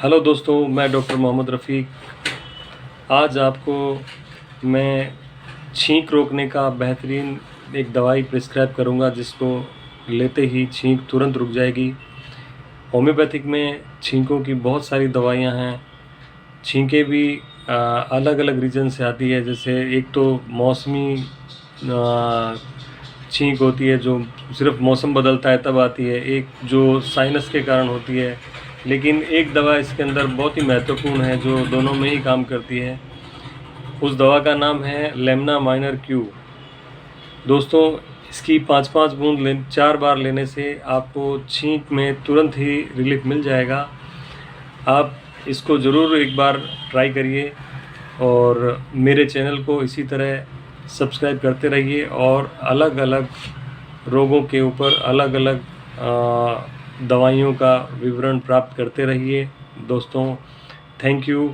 Hello दोस्तों, मैं doctor Mohammad रफ़ीक। आज आपको मैं छींक रोकने का बेहतरीन एक दवाई प्रिस्क्राइब करूंगा जिसको लेते ही छींक तुरंत रुक जाएगी। होम्योपैथिक में छींकों की बहुत सारी दवाइयां हैं। छींकें भी अलग अलग रीजन से आती है। जैसे एक तो मौसमी छींक होती है जो सिर्फ मौसम बदलता है तब आती है, एक जो साइनस के कारण होती है। लेकिन एक दवा इसके अंदर बहुत ही महत्वपूर्ण है जो दोनों में ही काम करती है। उस दवा का नाम है लेमना माइनर क्यू। दोस्तों, इसकी 5-5 बूंद 4 बार लेने से आपको छींक में तुरंत ही रिलीफ मिल जाएगा। आप इसको ज़रूर एक बार ट्राई करिए और मेरे चैनल को इसी तरह सब्सक्राइब करते रहिए और अलग अलग रोगों के ऊपर अलग अलग दवाइयों का विवरण प्राप्त करते रहिए। दोस्तों, थैंक यू।